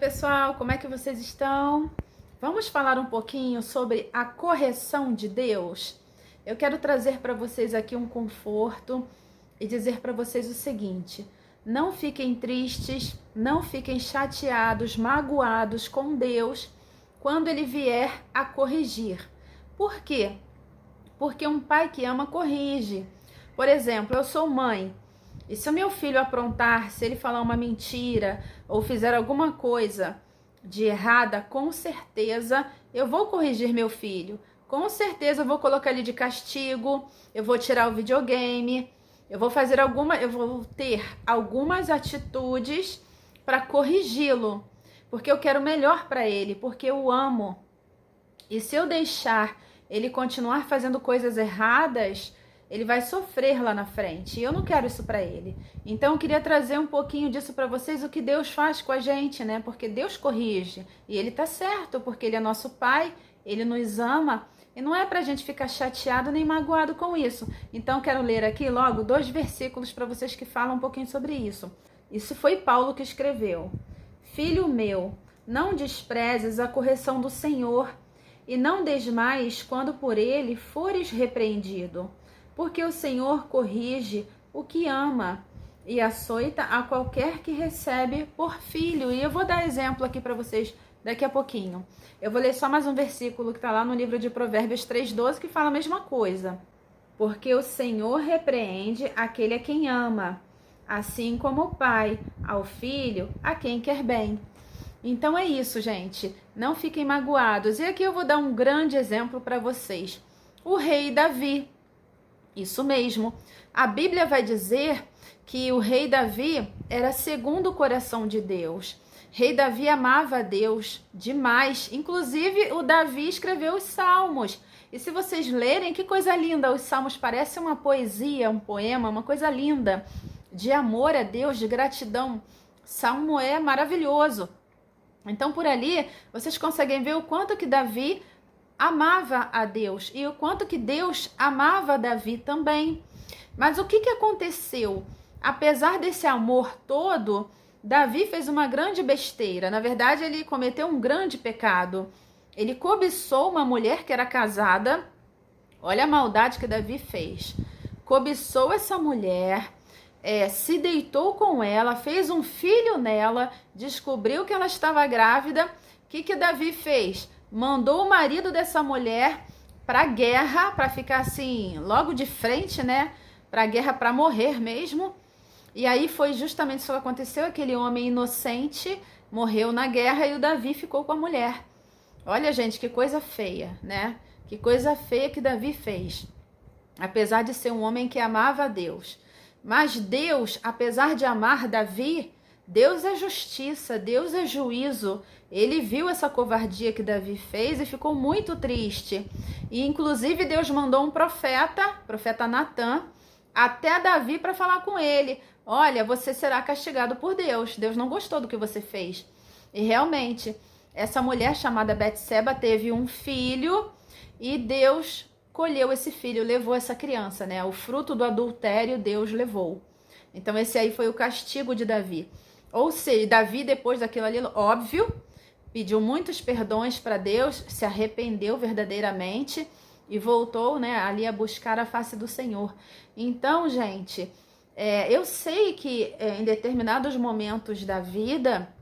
Pessoal, como é que vocês estão? Vamos falar um pouquinho sobre a correção de Deus? Eu quero trazer para vocês aqui um conforto e dizer para vocês o seguinte: não fiquem tristes, não fiquem chateados, magoados com Deus quando Ele vier a corrigir. Por quê? Porque um pai que ama corrige. Por exemplo, eu sou mãe. E se o meu filho aprontar, se ele falar uma mentira ou fizer alguma coisa de errada, com certeza eu vou corrigir meu filho. Com certeza eu vou colocar ele de castigo, eu vou tirar o videogame, eu vou ter algumas atitudes para corrigi-lo, porque eu quero o melhor para ele, porque eu o amo. E se eu deixar ele continuar fazendo coisas erradas, ele vai sofrer lá na frente, e eu não quero isso para ele. Então eu queria trazer um pouquinho disso para vocês, o que Deus faz com a gente, né? Porque Deus corrige, e Ele tá certo, porque Ele é nosso Pai, Ele nos ama, e não é pra gente ficar chateado nem magoado com isso. Então eu quero ler aqui logo 2 versículos para vocês que falam um pouquinho sobre isso. Isso foi Paulo que escreveu. Filho meu, não desprezes a correção do Senhor, e não desmaies quando por Ele fores repreendido. Porque o Senhor corrige o que ama e açoita a qualquer que recebe por filho. E eu vou dar exemplo aqui para vocês daqui a pouquinho. Eu vou ler só mais um versículo que está lá no livro de Provérbios 3:12, que fala a mesma coisa. Porque o Senhor repreende aquele a quem ama, assim como o pai ao filho a quem quer bem. Então é isso, gente. Não fiquem magoados. E aqui eu vou dar um grande exemplo para vocês. O rei Davi. Isso mesmo. A Bíblia vai dizer que o rei Davi era segundo o coração de Deus. Rei Davi amava a Deus demais. Inclusive, o Davi escreveu os Salmos. E se vocês lerem, que coisa linda. Os Salmos parecem uma poesia, um poema, uma coisa linda. De amor a Deus, de gratidão. Salmo é maravilhoso. Então, por ali, vocês conseguem ver o quanto que Davi amava a Deus e o quanto que Deus amava Davi também. Mas o que aconteceu? Apesar desse amor todo, Davi fez uma grande besteira. Na verdade, ele cometeu um grande pecado. Ele cobiçou uma mulher que era casada. Olha a maldade que Davi fez. Cobiçou essa mulher, se deitou com ela, fez um filho nela, descobriu que ela estava grávida. O que Davi fez? Mandou o marido dessa mulher para a guerra, para ficar assim, logo de frente, né? Para a guerra, para morrer mesmo. E aí foi justamente isso que aconteceu, aquele homem inocente morreu na guerra e o Davi ficou com a mulher. Olha, gente, que coisa feia, né? Que coisa feia que Davi fez. Apesar de ser um homem que amava a Deus. Mas Deus, apesar de amar Davi, Deus é justiça, Deus é juízo. Ele viu essa covardia que Davi fez e ficou muito triste. E inclusive Deus mandou um profeta Natã, até Davi para falar com ele. Olha, você será castigado por Deus. Deus não gostou do que você fez. E realmente, essa mulher chamada Betseba teve um filho e Deus colheu esse filho, levou essa criança, né? O fruto do adultério Deus levou. Então esse aí foi o castigo de Davi. Ou seja, Davi depois daquilo ali, óbvio, pediu muitos perdões para Deus, se arrependeu verdadeiramente e voltou, né, ali a buscar a face do Senhor. Então, gente, eu sei que em determinados momentos da vida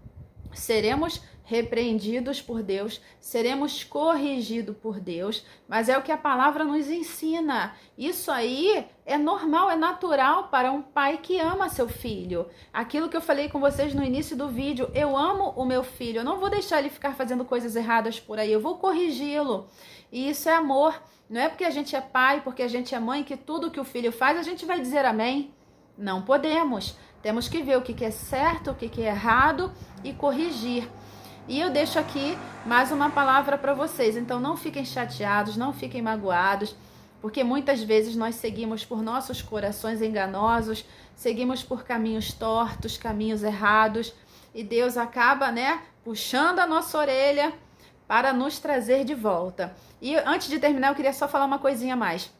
seremos repreendidos por Deus, seremos corrigidos por Deus, mas é o que a palavra nos ensina. Isso aí é normal, é natural para um pai que ama seu filho. Aquilo que eu falei com vocês no início do vídeo, eu amo o meu filho, eu não vou deixar ele ficar fazendo coisas erradas por aí, eu vou corrigi-lo. E isso é amor. Não é porque a gente é pai, porque a gente é mãe, que tudo que o filho faz a gente vai dizer amém. Não podemos. Temos que ver o que é certo, o que é errado e corrigir. E eu deixo aqui mais uma palavra para vocês. Então não fiquem chateados, não fiquem magoados, porque muitas vezes nós seguimos por nossos corações enganosos, seguimos por caminhos tortos, caminhos errados, e Deus acaba, né, puxando a nossa orelha para nos trazer de volta. E antes de terminar, eu queria só falar uma coisinha a mais.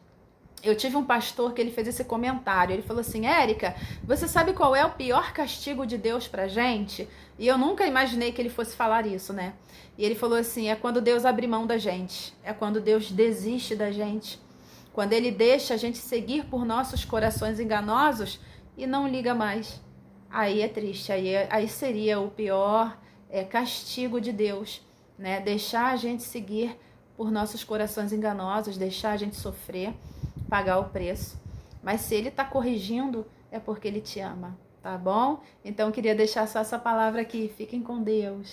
Eu tive um pastor que ele fez esse comentário. Ele falou assim: Érica, você sabe qual é o pior castigo de Deus pra gente? E eu nunca imaginei que ele fosse falar isso, né? E ele falou assim: é quando Deus abre mão da gente. É quando Deus desiste da gente. Quando ele deixa a gente seguir por nossos corações enganosos e não liga mais. Aí é triste. Aí seria o pior castigo de Deus, né? Deixar a gente seguir por nossos corações enganosos, deixar a gente sofrer, pagar o preço. Mas se ele está corrigindo, é porque ele te ama, tá bom? Então eu queria deixar só essa palavra aqui. Fiquem com Deus.